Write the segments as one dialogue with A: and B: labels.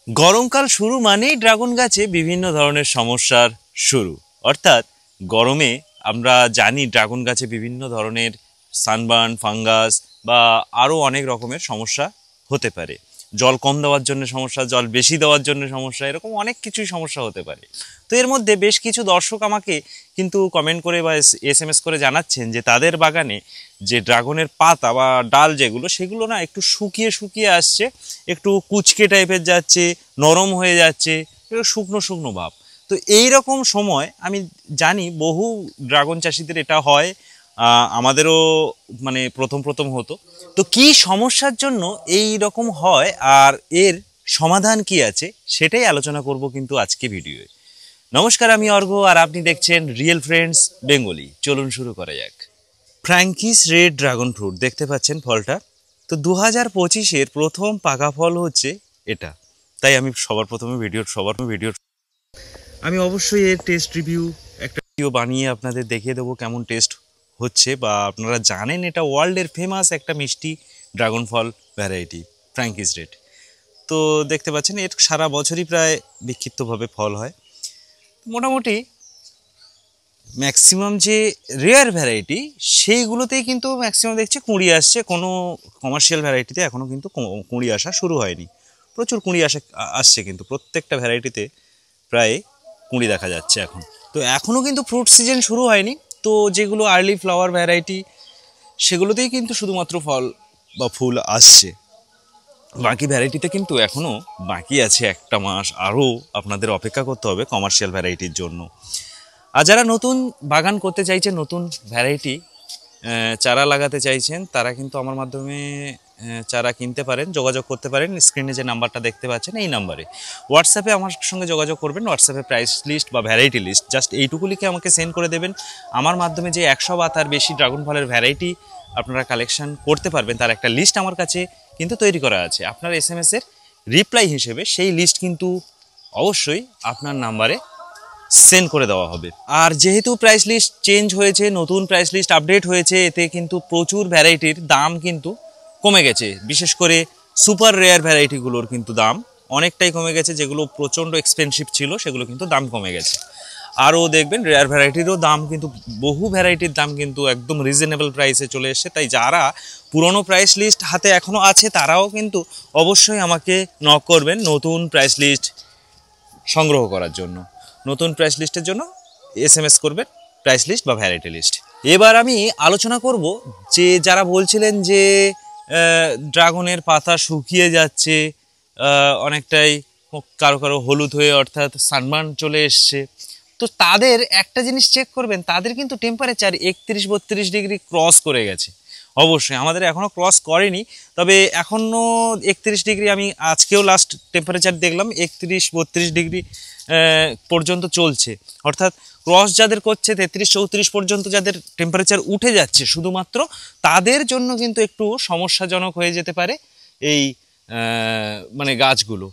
A: গরমকাল শুরু মানেই ড্রাগন গাছে বিভিন্ন ধরনের সমস্যার শুরু। অর্থাৎ গরমে আমরা জানি ড্রাগন গাছে বিভিন্ন ধরনের সানবার্ন, ফাঙ্গাস বা আরও অনেক রকমের সমস্যা হতে পারে। জল কম দেওয়ার জন্য সমস্যা, জল বেশি দেওয়ার জন্য সমস্যা, এরকম অনেক কিছুই সমস্যা হতে পারে। তো এর মধ্যে বেশ কিছু দর্শক আমাকে কিন্তু কমেন্ট করে বা SMS করে জানাচ্ছেন যে তাদের বাগানে যে ড্রাগনের পাতা বা ডাল যেগুলো, সেগুলো না একটু শুকিয়ে শুকিয়ে আসছে, একটু কুচকে টাইপের যাচ্ছে, নরম হয়ে যাচ্ছে, একটু শুকনো শুকনো ভাব। তো এই রকম সময় আমি জানি বহু ড্রাগন চাষিদের এটা হয়, আমাদেরও মানে প্রথম প্রথম হতো। তো কি সমস্যার জন্য এই রকম হয় আর এর সমাধান কি আছে সেটাই আলোচনা করব কিন্তু আজকে ভিডিওয়ে। নমস্কার, আমি অর্ঘ্য আর আপনি দেখছেন রিয়েল ফ্রেন্ডস বেঙ্গলি। চলুন শুরু করা যাক। ফ্র্যাঙ্কিস রেড ড্রাগন ফ্রুট দেখতে পাচ্ছেন ফলটা। তো 2025-এর প্রথম পাকা ফল হচ্ছে এটা। তাই আমি সবার ভিডিও আমি অবশ্যই এর টেস্ট রিভিউ একটা ভিডিও বানিয়ে আপনাদের দেখিয়ে দেবো কেমন টেস্ট হচ্ছে। বা আপনারা জানেন এটা ওয়ার্ল্ডের ফেমাস একটা মিষ্টি ড্রাগন ফল ভ্যারাইটি ফ্র্যাঙ্কিস রেড। তো দেখতে পাচ্ছেন এর সারা বছরই প্রায় বিক্ষিপ্তভাবে ফল হয়। মোটামুটি ম্যাক্সিমাম যে রেয়ার ভ্যারাইটি সেইগুলোতেই কিন্তু ম্যাক্সিমাম দেখছি কুঁড়ি আসছে। কোনো কমার্শিয়াল ভ্যারাইটিতে এখনও কিন্তু কুঁড়ি আসা শুরু হয়নি। প্রচুর কুঁড়ি আসছে কিন্তু প্রত্যেকটা ভ্যারাইটিতে প্রায় কুঁড়ি দেখা যাচ্ছে এখন। তো এখনও কিন্তু ফ্রুট সিজন শুরু হয়নি। তো যেগুলো আর্লি ফ্লাওয়ার ভ্যারাইটি সেগুলোতেই কিন্তু শুধুমাত্র ফল বা ফুল আসছে। বাকি ভ্যারাইটিতে কিন্তু এখনও বাকি আছে একটা মাস, আরও আপনাদের অপেক্ষা করতে হবে কমার্শিয়াল ভ্যারাইটির জন্য। আর যারা নতুন বাগান করতে চাইছেন, নতুন ভ্যারাইটি চারা লাগাতে চাইছেন, তারা কিন্তু আমার মাধ্যমে চারা কিনতে পারেন, যোগাযোগ করতে পারেন। স্ক্রিনে যে নাম্বারটা দেখতে পাচ্ছেন এই নাম্বারে হোয়াটসঅ্যাপে আমার সঙ্গে যোগাযোগ করবেন। হোয়াটসঅ্যাপে প্রাইস লিস্ট বা ভ্যারাইটি লিস্ট জাস্ট এইটুকু লিখে আমাকে সেন্ড করে দেবেন। আমার মাধ্যমে যে 100 বা তার বেশি ড্রাগন ফলের ভ্যারাইটি আপনারা কালেকশন করতে পারবেন তার একটা লিস্ট আমার কাছে কিন্তু তৈরি করা আছে। আপনার SMS-এর রিপ্লাই হিসেবে সেই লিস্ট কিন্তু অবশ্যই আপনার নাম্বারে সেন্ড করে দেওয়া হবে। আর যেহেতু প্রাইস লিস্ট চেঞ্জ হয়েছে, নতুন প্রাইস লিস্ট আপডেট হয়েছে, এতে কিন্তু প্রচুর ভ্যারাইটির দাম কিন্তু কমে গেছে। বিশেষ করে সুপার রেয়ার ভ্যারাইটিগুলোর কিন্তু দাম অনেকটাই কমে গেছে। যেগুলো প্রচণ্ড এক্সপেন্সিভ ছিল সেগুলো কিন্তু দাম কমে গেছে। আরও দেখবেন রেয়ার ভ্যারাইটিরও দাম কিন্তু, বহু ভ্যারাইটির দাম কিন্তু একদম রিজনেবল প্রাইসে চলে এসছে। তাই যারা পুরনো প্রাইস লিস্ট হাতে এখনও আছে তারাও কিন্তু অবশ্যই আমাকে নক করবেন নতুন প্রাইস লিস্ট সংগ্রহ করার জন্য। নতুন প্রাইস লিস্টের জন্য SMS করবেন প্রাইস লিস্ট বা ভ্যারাইটি লিস্ট। এবার আমি আলোচনা করব যে যারা বলছিলেন যে ড্রাগনের পাতা শুকিয়ে যাচ্ছে, অনেকটাই কারো কারো হলুদ হয়ে অর্থাৎ সানবার্ন চলে এসছে। তো তাদের একটা জিনিস চেক করবেন, তাদের কিন্তু টেম্পারেচার 31-32 ডিগ্রি ক্রস করে গেছে। অবশ্যই আমাদের এখনও ক্রস করেনি, তবে এখনও 31 ডিগ্রি, আমি আজকেও লাস্ট টেম্পারেচার দেখলাম 31-32 ডিগ্রি পর্যন্ত চলছে। অর্থাৎ ক্রস যাদের করছে 33-34 পর্যন্ত যাদের টেম্পারেচার উঠে যাচ্ছে শুধুমাত্র, তাদের জন্য কিন্তু একটু সমস্যাজনক হয়ে যেতে পারে এই মানে গাছগুলো।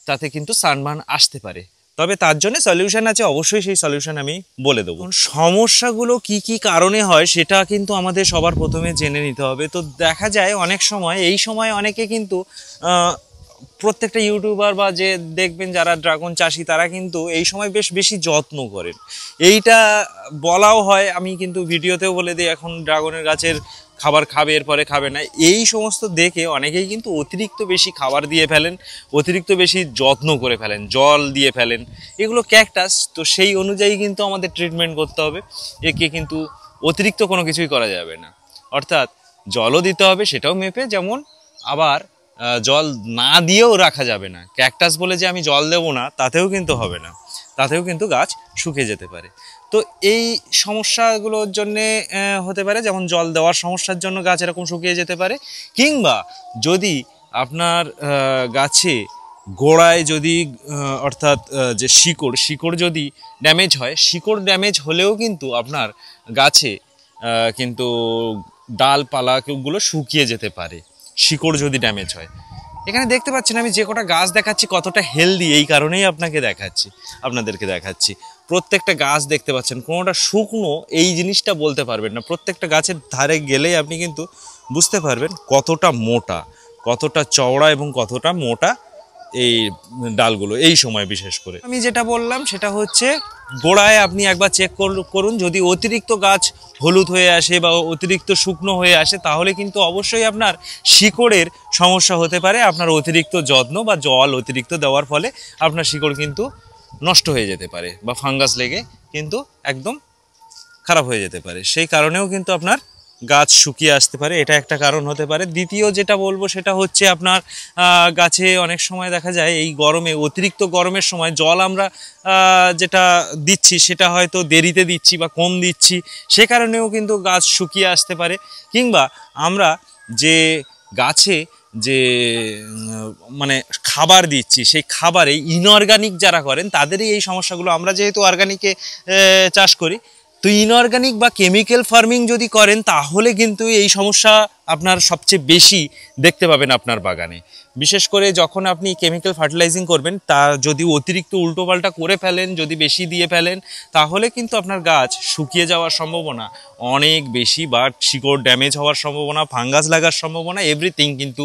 A: তাতে কিন্তু সানবার্ন আসতে পারে। তবে তার জন্য সলিউশন আছে, অবশ্যই সেই সলিউশন আমি বলে দেবো। সমস্যাগুলো কি কি কারণে হয় সেটা কিন্তু আমাদের সবার প্রথমে জেনে নিতে হবে। তো দেখা যায় অনেক সময় এই সময় অনেকে কিন্তু প্রত্যেকটা ইউটিউবার বা যে দেখবেন যারা ড্রাগন চাষি তারা কিন্তু এই সময় বেশ বেশি যত্ন করেন। এইটা বলাও হয়, আমি কিন্তু ভিডিওতেও বলে দিই এখন ড্রাগনের গাছের খাবার খাবে এরপরে খাবে না। এই সমস্ত দেখে অনেকেই কিন্তু অতিরিক্ত বেশি খাবার দিয়ে ফেলেন, অতিরিক্ত বেশি যত্ন করে ফেলেন, জল দিয়ে ফেলেন। এগুলো ক্যাকটাস, তো সেই অনুযায়ী কিন্তু আমাদের ট্রিটমেন্ট করতে হবে। একে কিন্তু অতিরিক্ত কোনো কিছুই করা যাবে না। অর্থাৎ জলও দিতে হবে সেটাও মেপে, যেমন আবার জল না দিয়েও রাখা যাবে না। ক্যাকটাস বলে যে আমি জল দেবো না তাতেও কিন্তু হবে না, তাতেও কিন্তু গাছ শুকিয়ে যেতে পারে। তো এই সমস্যাগুলোর জন্যে হতে পারে, যেমন জল দেওয়ার সমস্যার জন্য গাছ এরকম শুকিয়ে যেতে পারে। কিংবা যদি আপনার গাছে গোড়ায় যদি অর্থাৎ যে শিকড় যদি ড্যামেজ হয়, শিকড় ড্যামেজ হলেও কিন্তু আপনার গাছে কিন্তু ডালপালাগুলো শুকিয়ে যেতে পারে শিকড় যদি ড্যামেজ হয়। এখানে দেখতে পাচ্ছেন আমি যে কটা গাছ দেখাচ্ছি কতটা হেলদি, এই কারণেই আপনাদেরকে দেখাচ্ছি। প্রত্যেকটা গাছ দেখতে পাচ্ছেন কোনোটা শুকনো এই জিনিসটা বলতে পারবেন না। প্রত্যেকটা গাছের ধারে গেলেই আপনি কিন্তু বুঝতে পারবেন কতটা মোটা, কতটা চওড়া এবং কতটা মোটা এই ডালগুলো এই সময় বিশেষ করে আমি যেটা বললাম সেটা হচ্ছে গোড়ায় আপনি একবার চেক করুন, যদি অতিরিক্ত গাছ হলুদ হয়ে আসে বা অতিরিক্ত শুকনো হয়ে আসে তাহলে কিন্তু অবশ্যই আপনার শিকড়ের সমস্যা হতে পারে। আপনার অতিরিক্ত যত্ন বা জল অতিরিক্ত দেওয়ার ফলে আপনার শিকড় কিন্তু নষ্ট হয়ে যেতে পারে বা ফাঙ্গাস লেগে কিন্তু একদম খারাপ হয়ে যেতে পারে। সেই কারণেও কিন্তু আপনার গাছ শুকিয়ে আসতে পারে, এটা একটা কারণ হতে পারে। দ্বিতীয় যেটা বলবো সেটা হচ্ছে আপনার গাছে অনেক সময় দেখা যায় এই গরমে, অতিরিক্ত গরমের সময় জল আমরা যেটা দিচ্ছি সেটা হয়তো দেরিতে দিচ্ছি বা কম দিচ্ছি, সে কারণেও কিন্তু গাছ শুকিয়ে আসতে পারে। কিংবা আমরা যে গাছে যে মানে খাবার দিচ্ছি সেই খাবারে ইনঅর্গানিক যারা করেন তাদেরই এই সমস্যাগুলো। আমরা যেহেতু অর্গানিকে চাষ করি, তো ইনঅর্গানিক বা কেমিক্যাল ফার্মিং যদি করেন তাহলে কিন্তু এই সমস্যা আপনার সবচেয়ে বেশি দেখতে পাবেন আপনার বাগানে। বিশেষ করে যখন আপনি কেমিক্যাল ফার্টিলাইজিং করবেন তা যদি অতিরিক্ত উল্টোপাল্টা করে ফেলেন, যদি বেশি দিয়ে ফেলেন, তাহলে কিন্তু আপনার গাছ শুকিয়ে যাওয়ার সম্ভাবনা অনেক বেশি, বা শিকড় ড্যামেজ হওয়ার সম্ভাবনা, ফাঙ্গাস লাগার সম্ভাবনা, এভরিথিং কিন্তু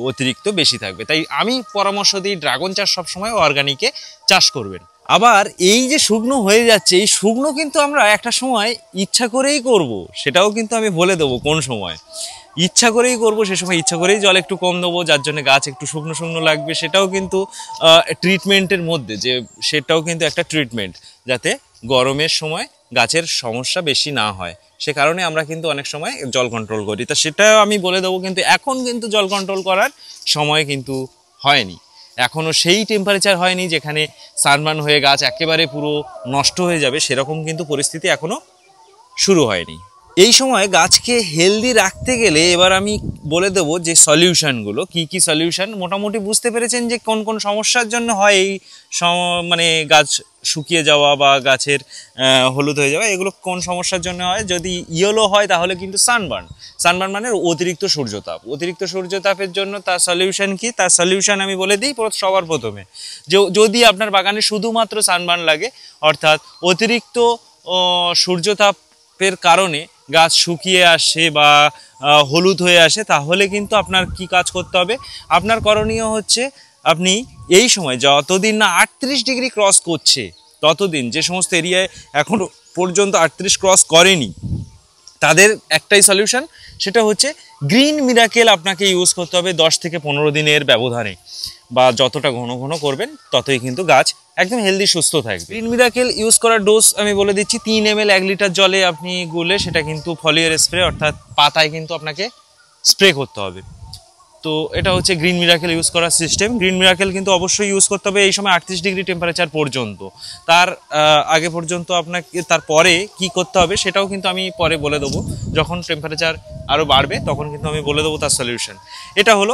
A: অতিরিক্ত বেশি থাকবে। তাই আমি পরামর্শ দিই ড্রাগন চাষ সবসময় অর্গানিকে চাষ করবেন। আবার এই যে শুকনো হয়ে যাচ্ছে, এই শুকনো কিন্তু আমরা একটা সময় ইচ্ছা করেই করব, সেটাও কিন্তু আমি বলে দেবো কোন সময় ইচ্ছা করেই করব। সে সময় ইচ্ছা করেই জল একটু কম দেবো, যার জন্য গাছ একটু শুকনো শুকনো লাগবে। সেটাও কিন্তু ট্রিটমেন্টের মধ্যে, যে সেটাও কিন্তু একটা ট্রিটমেন্ট, যাতে গরমের সময় গাছের সমস্যা বেশি না হয়। সে কারণে আমরা কিন্তু অনেক সময় জল কন্ট্রোল করি, তা সেটাও আমি বলে দেবো। কিন্তু এখন কিন্তু জল কন্ট্রোল করার সময় কিন্তু হয়নি, এখনও সেই টেম্পারেচার হয়নি যেখানে সানবার্ন হয়ে গাছ একেবারে পুরো নষ্ট হয়ে যাবে, সেরকম কিন্তু পরিস্থিতি এখনও শুরু হয়নি। এই সময় গাছকে হেলদি রাখতে গেলে এবার আমি বলে দেবো যে সলিউশনগুলো কী কী সলিউশন। মোটামুটি বুঝতে পেরেছেন যে কোন কোন সমস্যার জন্য হয় এই মানে গাছ শুকিয়ে যাওয়া বা গাছের হলুদ হয়ে যাওয়া, এগুলো কোন সমস্যার জন্য হয়। যদি ইয়েলো হয় তাহলে কিন্তু সানবার্ন মানে অতিরিক্ত সূর্যতাপ। অতিরিক্ত সূর্যতাপের জন্য তার সলিউশন কি, তার সলিউশন আমি বলে দিই সবার প্রথমে। যে যদি আপনার বাগানে শুধুমাত্র সানবার্ন লাগে, অর্থাৎ অতিরিক্ত সূর্যতাপের কারণে গাছ শুকিয়ে আসে বা হলুদ হয়ে আসে, তাহলে কিন্তু আপনার কি কাজ করতে হবে, আপনার করণীয় হচ্ছে আপনি এই সময় যতদিন না 38 ডিগ্রি ক্রস করছে ততদিন, যে সমস্ত এরিয়ায় এখনও পর্যন্ত 38 ক্রস করেনি তাদের একটাই সলিউশন, সেটা হচ্ছে গ্রিন মিরাকেল আপনাকে ইউজ করতে হবে 10 থেকে 15 দিনের ব্যবধানে, বা যতটা ঘন ঘন করবেন ততই কিন্তু গাছ একদম হেলদি সুস্থ থাকবে। গ্রিন মিরাকেল ইউজ করার ডোজ আমি বলে দিচ্ছি, 3 ml 1 লিটার জলে আপনি গুলে সেটা কিন্তু ফলিয়ার স্প্রে, অর্থাৎ পাতায় কিন্তু আপনাকে স্প্রে করতে হবে। তো এটা হচ্ছে গ্রিন মিরাকেল ইউজ করার সিস্টেম। গ্রিন মিরাকেল কিন্তু অবশ্যই ইউজ করতে হবে এই সময় 38 ডিগ্রি টেম্পারেচার পর্যন্ত। তার আগে পর্যন্ত আপনাকে, তারপরে কি করতে হবে সেটাও কিন্তু আমি পরে বলে দেবো। যখন টেম্পারেচার আরও বাড়বে তখন কিন্তু আমি বলে দেবো তার সলিউশন। এটা হলো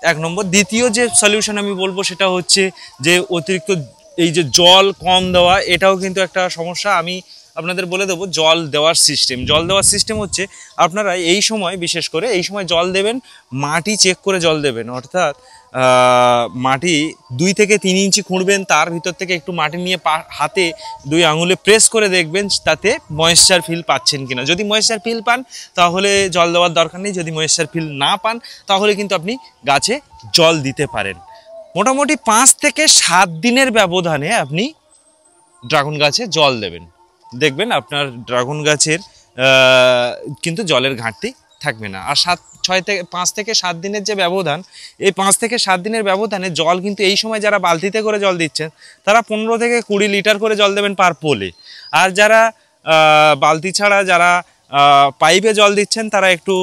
A: 1 নম্বর। দ্বিতীয় যে সলিউশন আমি বলবো সেটা হচ্ছে যে অতিরিক্ত এই যে জল কম দেওয়া, এটাও কিন্তু একটা সমস্যা। আমি আপনাদের বলে দেবো জল দেওয়ার সিস্টেম। জল দেওয়ার সিস্টেম হচ্ছে আপনারা এই সময়, বিশেষ করে এই সময় জল দেবেন, মাটি চেক করে জল দেবেন। অর্থাৎ মাটি 2 থেকে 3 ইঞ্চি খুঁড়বেন, তার ভিতর থেকে একটু মাটি নিয়ে হাতে 2 আঙুলে প্রেস করে দেখবেন তাতে ময়েশ্চার ফিল পাচ্ছেন কিনা। যদি ময়েশ্চার ফিল পান তাহলে জল দেওয়ার দরকার নেই, যদি ময়েশ্চার ফিল না পান তাহলে কিন্তু আপনি গাছে জল দিতে পারেন। মোটামুটি 5 থেকে 7 দিনের ব্যবধানে আপনি ড্রাগন গাছে জল দেবেন, দেখবেন আপনার ড্রাগন গাছের কিন্তু জলের ঘাটতি থাকবে না। আর 5 থেকে 7 দিনের যে ব্যবধান, এই 5 থেকে 7 দিনের ব্যবধানে জল কিন্তু এই সময় যারা বালতিতে করে জল দিচ্ছেন তারা 15 থেকে 20 লিটার করে জল দেবেন পার পোলে। আর যারা বালতি ছাড়া যারা পাইপে জল দিচ্ছেন তারা একটু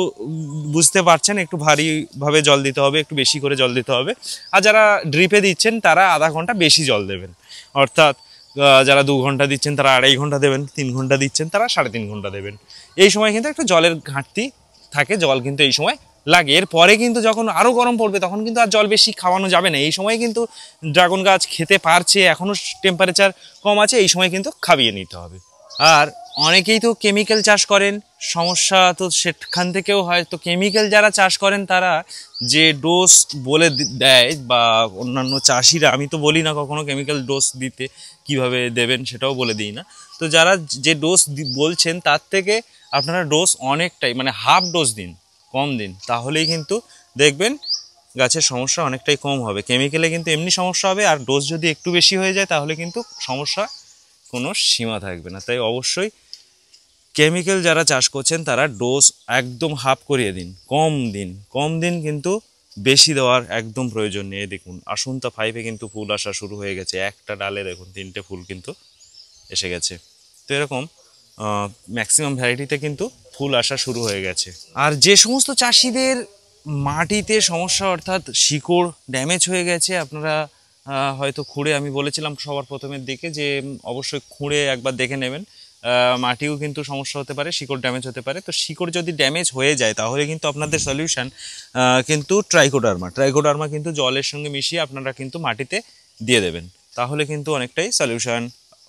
A: বুঝতে পারছেন, একটু ভারীভাবে জল দিতে হবে, একটু বেশি করে জল দিতে হবে। আর যারা ড্রিপে দিচ্ছেন তারা আধা ঘন্টা বেশি জল দেবেন, অর্থাৎ যারা 2 ঘন্টা দিচ্ছেন তারা 2.5 ঘন্টা দেবেন, 3 ঘন্টা দিচ্ছেন তারা 3.5 ঘন্টা দেবেন। এই সময় কিন্তু একটু জলের ঘাটতি থাকে, জল কিন্তু এই সময় লাগে। এরপরে কিন্তু যখন আরও গরম পড়বে তখন কিন্তু আর জল বেশি খাওয়ানো যাবে না। এই সময় কিন্তু ড্রাগন গাছ খেতে পারছে, এখনও টেম্পারেচার কম আছে, এই সময় কিন্তু খাইয়ে নিতে হবে। আর অনেকেই তো কেমিক্যাল চাষ করেন, সমস্যা তো সেখান থেকেও হয়। তো কেমিক্যাল যারা চাষ করেন তারা যে ডোজ বলে দেয়, বা অন্যান্য চাষিরা, আমি তো বলি না কখনো কেমিক্যাল ডোজ দিতে, কিভাবে দেবেন সেটাও বলে দিই না। তো যারা যে ডোজ বলছেন তার থেকে আপনারা ডোজ অনেকটাই, মানে হাফ ডোজ দিন, কম দিন, তাহলেই কিন্তু দেখবেন গাছের সমস্যা অনেকটাই কম হবে। কেমিক্যালে কিন্তু এমনি সমস্যা হবে, আর ডোজ যদি একটু বেশি হয়ে যায় তাহলে কিন্তু সমস্যা কোনো সীমা থাকবে না। তাই অবশ্যই কেমিক্যাল যারা চাষ করছেন তারা ডোজ একদম হাফ করিয়ে দিন, কম দিন কিন্তু বেশি দেওয়ার একদম প্রয়োজন নেই। দেখুন আসুন্তা 5-এ কিন্তু ফুল আসা শুরু হয়ে গেছে, একটা ডালে দেখুন 3টে ফুল কিন্তু এসে গেছে। তো এরকম ম্যাক্সিমাম ভ্যারাইটিতে কিন্তু ফুল আসা শুরু হয়ে গেছে। আর যে সমস্ত চাষিদের মাটিতে সমস্যা অর্থাৎ শিকড় ড্যামেজ হয়ে গেছে, আপনারা হয়তো খুঁড়ে, আমি বলেছিলাম সবার প্রথমের দিকে যে অবশ্যই খুঁড়ে একবার দেখে নেবেন। মাটিও কিন্তু সমস্যা হতে পারে, শিকড় ড্যামেজ হতে পারে। তো শিকড় যদি ড্যামেজ হয়ে যায় তাহলে কিন্তু আপনাদের সলিউশন কিন্তু ট্রাইকোডার্মা কিন্তু জলের সঙ্গে মিশিয়ে আপনারা কিন্তু মাটিতে দিয়ে দেবেন, তাহলে কিন্তু অনেকটাই সলিউশন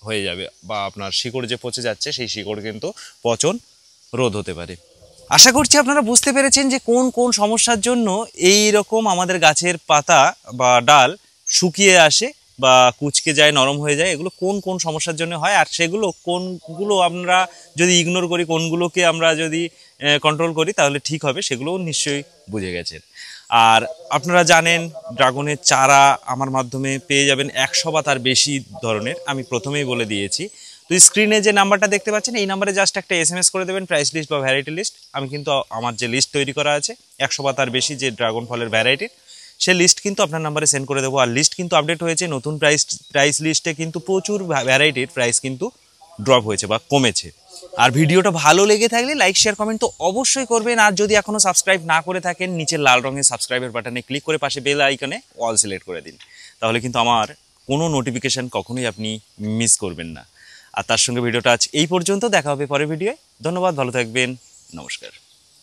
A: হয়ে যাবে, বা আপনার শিকড় যে পচে যাচ্ছে সেই শিকড় কিন্তু পচন রোধ হতে পারে। আশা করছি আপনারা বুঝতে পেরেছেন যে কোন কোন সমস্যার জন্য এই রকম আমাদের গাছের পাতা বা ডাল শুকিয়ে আসে বা কুঁচকে যায়, নরম হয়ে যায়, এগুলো কোন কোন সমস্যার জন্য হয়, আর সেগুলো কোনগুলো আমরা যদি ইগনোর করি, কোনগুলোকে আমরা যদি কন্ট্রোল করি তাহলে ঠিক হবে, সেগুলোও নিশ্চয়ই বুঝে গেছেন। আর আপনারা জানেন ড্রাগনের চারা আমার মাধ্যমে পেয়ে যাবেন 100 বা তার বেশি ধরনের, আমি প্রথমেই বলে দিয়েছি। তো স্ক্রিনে যে নাম্বারটা দেখতে পাচ্ছেন এই নাম্বারে জাস্ট একটা SMS করে দেবেন প্রাইস লিস্ট বা ভ্যারাইটি লিস্ট। আমি কিন্তু আমার যে লিস্ট তৈরি করা আছে 100 বা তার বেশি যে ড্রাগন ফলের ভ্যারাইটির, সে লিস্ট কিন্তু আপনার নাম্বারে সেন্ড করে দেবো। আর লিস্ট কিন্তু আপডেট হয়েছে, নতুন প্রাইস লিস্টে কিন্তু প্রচুর ভ্যারাইটির প্রাইস কিন্তু ড্রপ হয়েছে বা কমেছে। আর ভিডিওটা ভালো লেগে থাকলে লাইক শেয়ার কমেন্ট তো অবশ্যই করবেন। আর যদি এখনও সাবস্ক্রাইব না করে থাকেন নিচের লাল রঙের সাবস্ক্রাইবের বাটনে ক্লিক করে পাশে বেল আইকনে অল সিলেক্ট করে দিন, তাহলে কিন্তু আমার কোনো নোটিফিকেশান কখনোই আপনি মিস করবেন না। আর তার সঙ্গে ভিডিওটা আজ এই পর্যন্ত, দেখা হবে পরের ভিডিওয়। ধন্যবাদ, ভালো থাকবেন, নমস্কার।